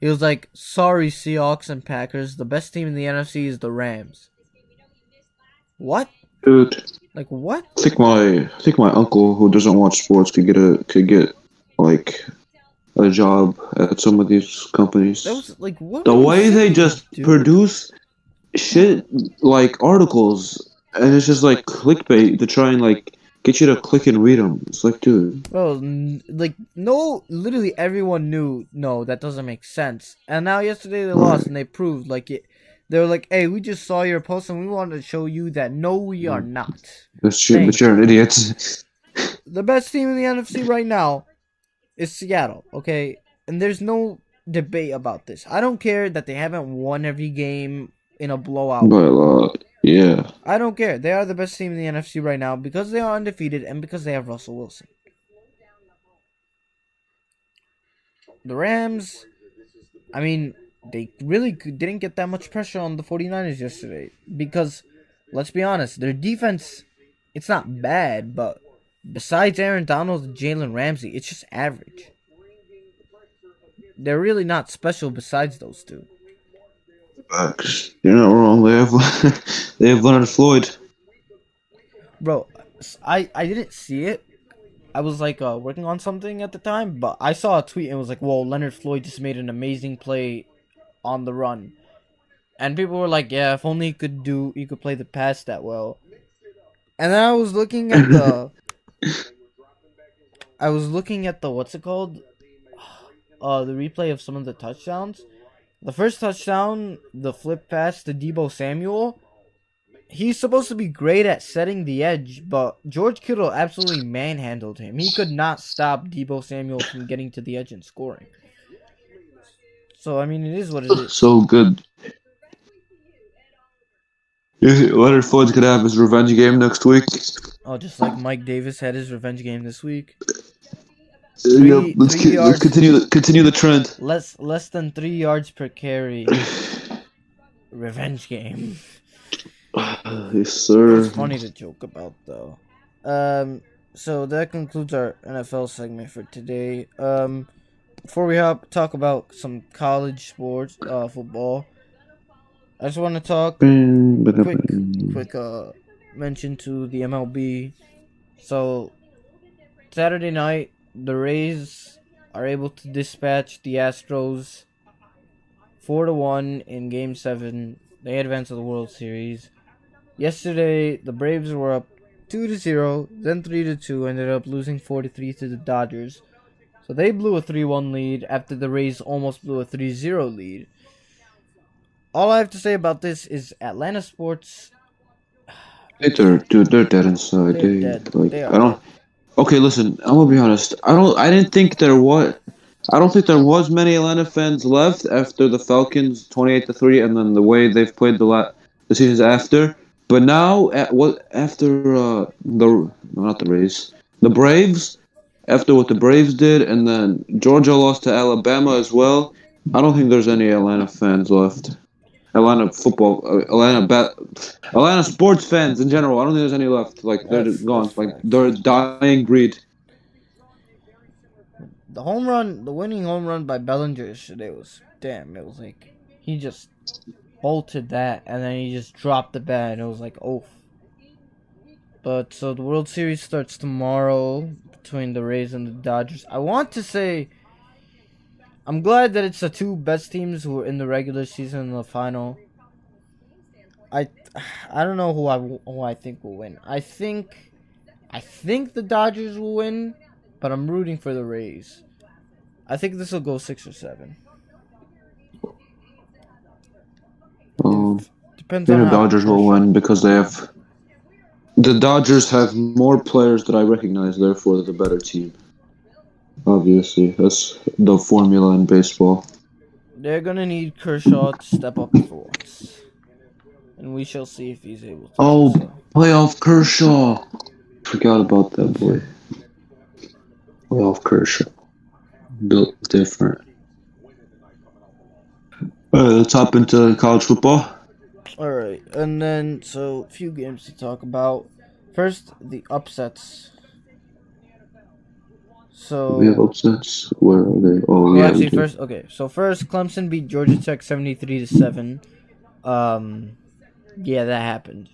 He was like, "Sorry, Seahawks and Packers. The best team in the NFC is the Rams." What? Dude. Like what? I think my uncle who doesn't watch sports could get a job at some of these companies. That was like what? The way they just produce shit like articles, and it's just like clickbait to try and get you to click and read them. It's like, dude. Well, no, literally everyone knew. No, that doesn't make sense. And now yesterday they lost, and they proved it. They were like, "Hey, we just saw your post, and we wanted to show you that no, we are not." That's true, but you're an idiot. The best team in the NFC right now is Seattle, okay? And there's no debate about this. I don't care that they haven't won every game in a blowout. But yeah. I don't care. They are the best team in the NFC right now because they are undefeated and because they have Russell Wilson. The Rams, I mean, they really didn't get that much pressure on the 49ers yesterday. Because, let's be honest, their defense, it's not bad, but besides Aaron Donald and Jalen Ramsey, it's just average. They're really not special besides those two. You're not wrong. They have Leonard Floyd. Bro, I didn't see it. I was like working on something at the time, but I saw a tweet and it was like, "Whoa, Leonard Floyd just made an amazing play on the run," and people were like, "Yeah, if only he could play the pass that well." And then I was looking at the what's it called, the replay of some of the touchdowns. The first touchdown, the flip pass to Deebo Samuel. He's supposed to be great at setting the edge, but George Kittle absolutely manhandled him. He could not stop Deebo Samuel from getting to the edge and scoring. So, I mean, it is what it is. So good. Leonard Floyd's going to have his revenge game next week. Oh, just like Mike Davis had his revenge game this week. Let's continue the trend. Less than 3 yards per carry. Revenge game. Yes, sir. It's funny to joke about, though. So that concludes our NFL segment for today. Before we talk about some college sports, football, I just want to talk quick mention to the MLB. So Saturday night, the Rays are able to dispatch the Astros 4-1 in Game 7. They advance to the World Series. Yesterday, the Braves were up 2-0, then 3-2, ended up losing 4-3 to the Dodgers. So they blew a 3-1 lead after the Rays almost blew a 3-0 lead. All I have to say about this is Atlanta sports. They're dead inside. They're dead. They are. I don't. Okay, listen. I'm gonna be honest. I didn't think there was. I don't think there was many Atlanta fans left after the Falcons 28-3, and then the way they've played the seasons after. But now, after not the Rays, the Braves, after what the Braves did, and then Georgia lost to Alabama as well. I don't think there's any Atlanta fans left. Atlanta sports fans in general. I don't think there's any left. Like they're gone. Like they're a dying breed. The winning home run by Bellinger yesterday was damn. It was like he just bolted that and then he just dropped the bat and it was like oh. But so the World Series starts tomorrow between the Rays and the Dodgers. I want to say I'm glad that it's the two best teams who are in the regular season and the final. I don't know who I think will win. I think the Dodgers will win, but I'm rooting for the Rays. I think this will go 6 or 7. Depends on the Dodgers will win because the Dodgers have more players that I recognize. Therefore, they're the better team. Obviously, that's the formula in baseball. They're gonna need Kershaw to step up for once, and we shall see if he's able to. Oh, playoff Kershaw! Forgot about that boy. Playoff Kershaw, built different. Let's hop into college football. All right, and then so a few games to talk about. First, the upsets. So we have upsets. Where are they? Oh, yeah. Actually, first Clemson beat Georgia Tech 73-7. Yeah, that happened.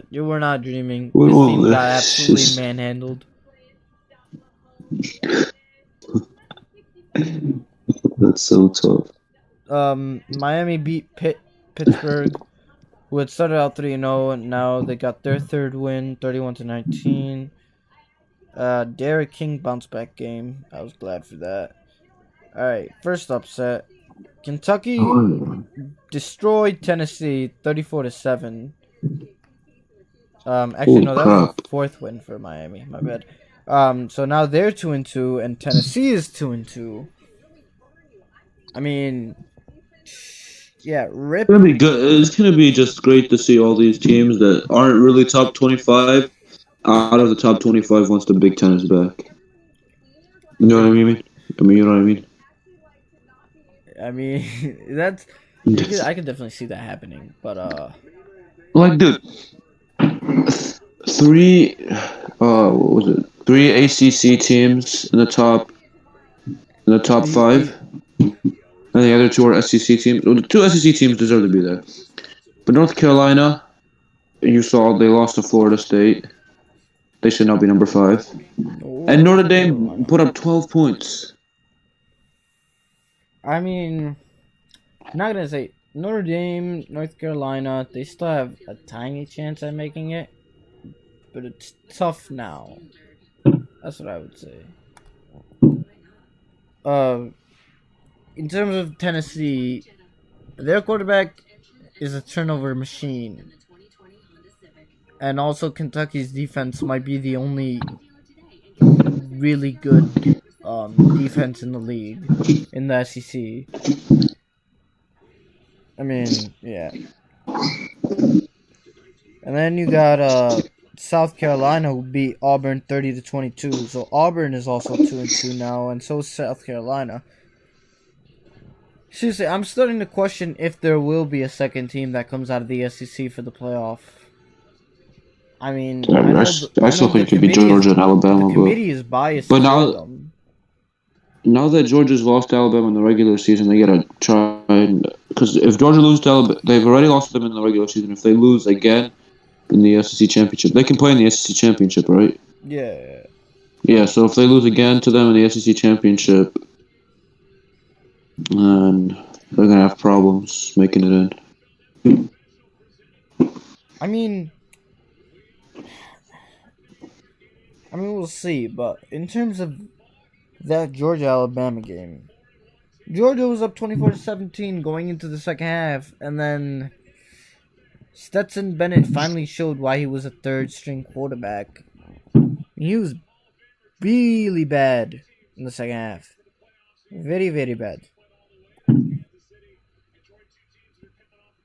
You were not dreaming. This team got absolutely manhandled. That's so tough. Miami beat Pittsburgh, who had started out 3-0, and now they got their third win, 31-19. Derek King bounce back game. I was glad for that. Alright, first upset. Kentucky destroyed Tennessee 34-7. Actually no, that was the fourth win for Miami. My bad. So now they're 2-2 and Tennessee is 2-2. I mean, yeah, rip. It's gonna be good. It's gonna be just great to see all these teams that aren't really top 25 out of the top 25 once the Big Ten is back. You know what I mean? You know what I mean? I mean, I could definitely see that happening. But Like, dude, three, what was it? Three ACC teams in the top five, and the other two are SEC teams. Well, the two SEC teams deserve to be there. But North Carolina, you saw they lost to Florida State. They should now be number 5. And Notre Dame put up 12 points. I mean, I'm not gonna say Notre Dame, North Carolina. They still have a tiny chance at making it, but it's tough now. That's what I would say. In terms of Tennessee, their quarterback is a turnover machine. And also Kentucky's defense might be the only really good defense in the league, in the SEC. I mean, yeah. And then you got South Carolina, who beat Auburn 30-22. So Auburn is also 2-2 now, and so is South Carolina. Seriously, I'm starting to question if there will be a second team that comes out of the SEC for the playoff. I mean, I still think it could be Georgia and Alabama. The committee is biased. But now that Georgia's lost to Alabama in the regular season, they gotta try and, because if Georgia loses to Alabama, they've already lost to them in the regular season. If they lose again in the SEC championship, they can play in the SEC championship, right? Yeah. Yeah. So if they lose again to them in the SEC championship, then they're gonna have problems making it in. I mean, we'll see. But in terms of that Georgia-Alabama game, Georgia was up 24-17 going into the second half, and then Stetson Bennett finally showed why he was a third-string quarterback. He was really bad in the second half. Very, very bad.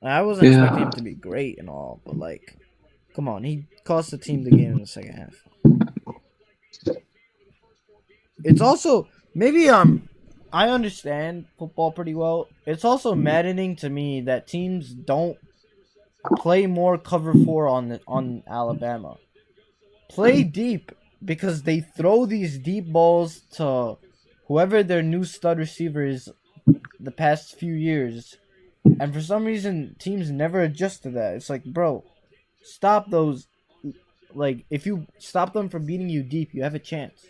I wasn't expecting him to be great and all, but like, come on, he cost the team the game in the second half. It's also maybe I understand football pretty well. It's also maddening to me that teams don't play more cover 4 on Alabama. Play deep, because they throw these deep balls to whoever their new stud receiver is the past few years. And for some reason, teams never adjust to that. It's like, bro, stop those. Like, if you stop them from beating you deep, you have a chance.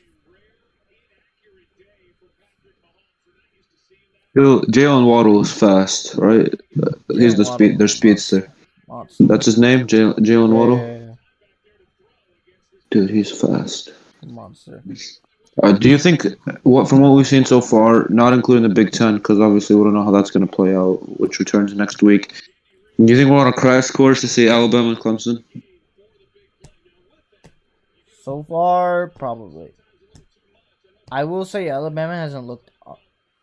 Jalen Waddle is fast, right? He's their speedster. Monster. That's his name, Jalen Waddle? Yeah. Dude, he's fast. Monster. Do you think, from what we've seen so far, not including the Big Ten, because obviously we don't know how that's going to play out, which returns next week, do you think we're on a crash course to see Alabama and Clemson? So far, probably. I will say Alabama hasn't looked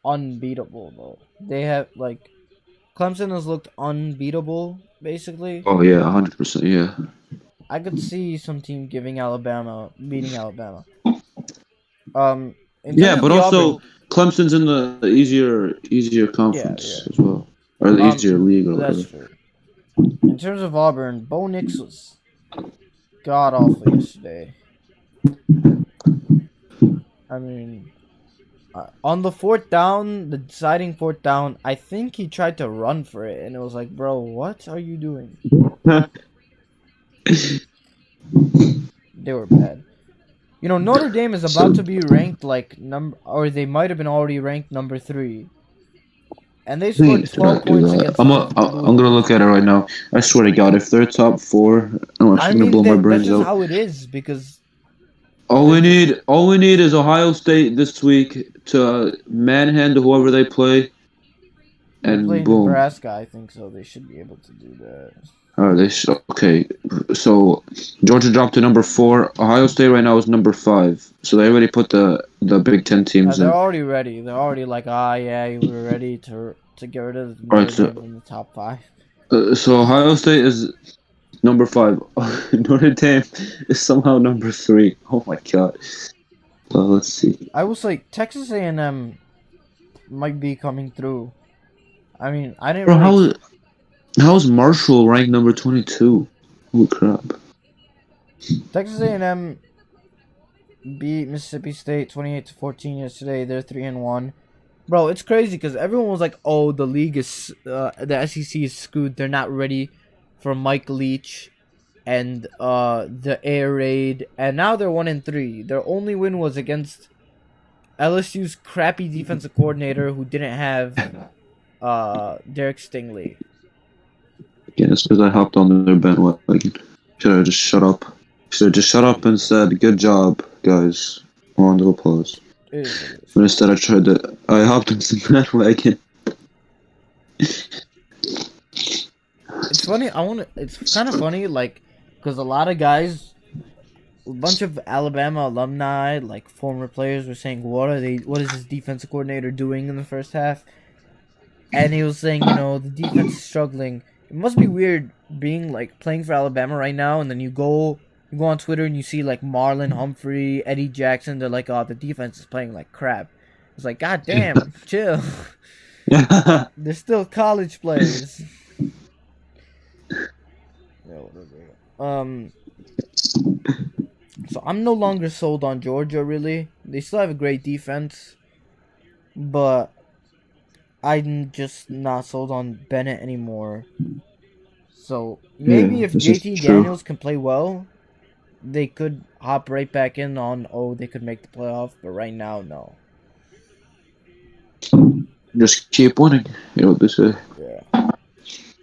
unbeatable, though. They have, like, Clemson has looked unbeatable, basically. Oh, yeah, 100%, yeah. I could see some team beating Alabama. Yeah, but also Auburn, Clemson's in the easier conference as well, or the easier league. Or that's true. In terms of Auburn, Bo Nix was god awful yesterday. I mean, on the fourth down, the deciding fourth down, I think he tried to run for it, and it was like, bro, what are you doing? They were bad. You know, Notre Dame is about to be ranked or they might have been already ranked number 3. And they scored 12 points against I'm gonna look at it right now. I swear to God, if they're top 4, I'm gonna blow my brains out. That's just how it is, because all we need is Ohio State this week to manhandle whoever they play, and boom. Nebraska, I think so. They should be able to do that. Okay, so Georgia dropped to number 4. Ohio State right now is number 5. So they already put the Big Ten teams in. They're already ready. They're already like, yeah, we're ready to get rid of Notre Dame in the top 5. So Ohio State is number 5. Notre Dame is somehow number 3. Oh my God. Let's see. I will say Texas A&M might be coming through. I mean, I didn't Bro, really. how's Marshall ranked number 22? Holy crap! Texas A&M beat Mississippi State 28-14 yesterday. They're 3-1. Bro, it's crazy because everyone was like, "Oh, the league is the SEC is screwed. They're not ready for Mike Leach and the air raid." And now they're 1-3. Their only win was against LSU's crappy defensive coordinator who didn't have Derek Stingley. Yeah, it's because I hopped on their bandwagon. Should have just shut up. Should have just shut up and said, "Good job, guys." Round of applause. But instead, I hopped on the bandwagon. It's funny. It's kind of funny, like, because a lot of guys, a bunch of Alabama alumni, like former players, were saying, "What is this defensive coordinator doing in the first half?" And he was saying, the defense is struggling. It must be weird being like playing for Alabama right now, and then you go on Twitter and you see like Marlon Humphrey, Eddie Jackson. They're like, "Oh, the defense is playing like crap." It's like, God damn, chill. They're still college players. So I'm no longer sold on Georgia. Really, they still have a great defense, but I'm just not sold on Bennett anymore. So maybe if JT Daniels can play well, they could hop right back in on, they could make the playoff. But right now, no. Just keep winning. You know what they say.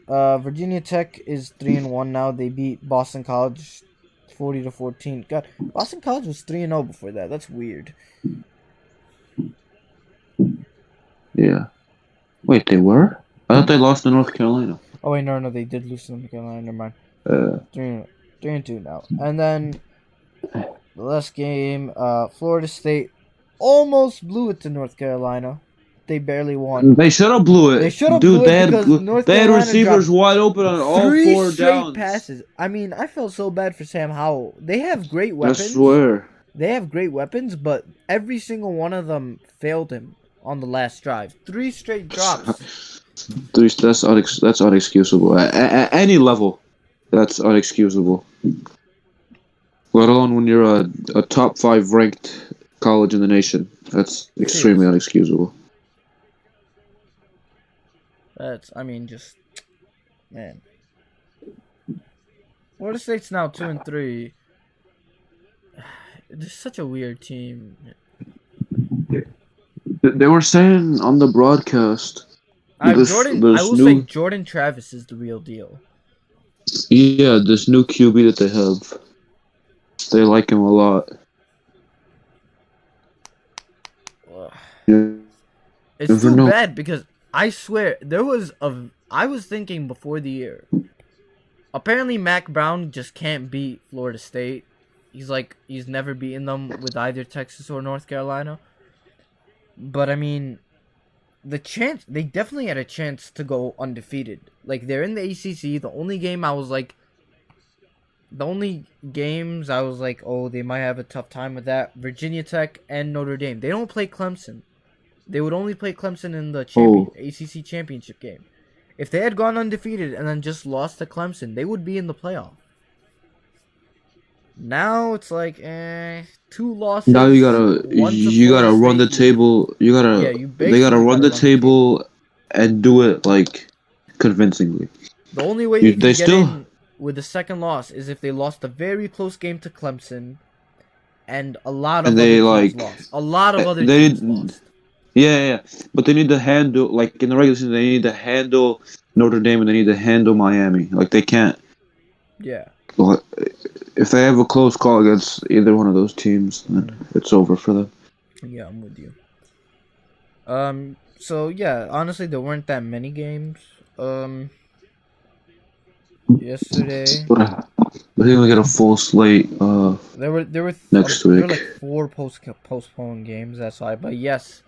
Yeah. Virginia Tech is 3-1 now. They beat Boston College 40-14. God, Boston College was 3-0 before that. That's weird. Yeah. Wait, they were? I thought they lost to North Carolina. Oh wait, no, they did lose to North Carolina. Never mind. 3-2 now. And then the last game, Florida State almost blew it to North Carolina. They barely won. They should have blew it. They should have blew it because North they had Carolina receivers wide open on all 4 downs. Passes. I mean, I felt so bad for Sam Howell. They have great weapons. I swear. They have great weapons, but every single one of them failed him on the last drive. 3 straight drops. That's unexcusable. At any level, that's unexcusable. Let alone when you're a top 5 ranked college in the nation. That's extremely unexcusable. Man. Florida State's now 2-3. It's such a weird team. They were saying on the broadcast. I will say Jordan Travis is the real deal. Yeah, this new QB that they have. They like him a lot. It's too bad because I swear I was thinking before the year. Apparently Mac Brown just can't beat Florida State. He's never beaten them with either Texas or North Carolina. But I mean, they definitely had a chance to go undefeated. Like, they're in the ACC. The only games I was like, oh, they might have a tough time with that. Virginia Tech and Notre Dame. They don't play Clemson. They would only play Clemson in the ACC championship game. If they had gone undefeated and then just lost to Clemson, they would be in the playoff. Now it's like, 2 losses. Now you gotta run the table. They gotta run the table and do it like convincingly. The only way you can get in with the second loss is if they lost a very close game to Clemson, and a lot of other teams lost. A lot of other teams lost. Yeah, but they need to handle, like, in the regular season, they need to handle Notre Dame and they need to handle Miami. Like, they can't. Yeah. If they have a close call against either one of those teams, then it's over for them. Yeah, I'm with you. So yeah, honestly, there weren't that many games. Yesterday. I think we get a full slate. There were next week. There were like 4 postponed games. That's why. But yes,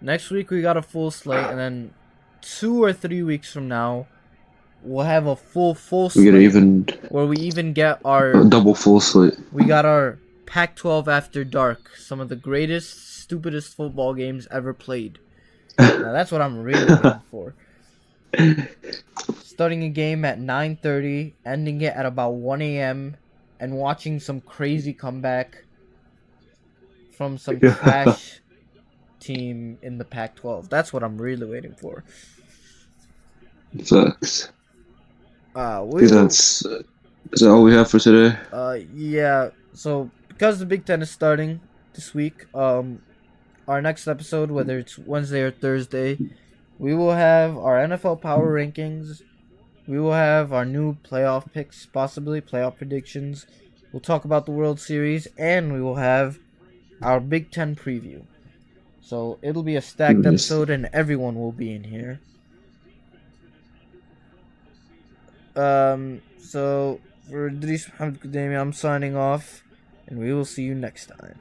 next week we got a full slate, and then 2 or 3 weeks from now, we'll have a full slate. Where we even get our double full slate. We got our Pac-12 After Dark, some of the greatest, stupidest football games ever played. Now that's what I'm really waiting for. Starting a game at 9:30, ending it at about 1 a.m., and watching some crazy comeback from some Yeah. trash team in the Pac-12. That's what I'm really waiting for. Facts. Uh, I think we will. is that all we have for today? Yeah. So because the Big Ten is starting this week, our next episode, whether it's Wednesday or Thursday, we will have our NFL power rankings. We will have our new playoff picks, possibly playoff predictions. We'll talk about the World Series, and we will have our Big Ten preview. So it'll be a stacked Nice. episode, and everyone will be in here. So for Idrees, I'm signing off, and we will see you next time.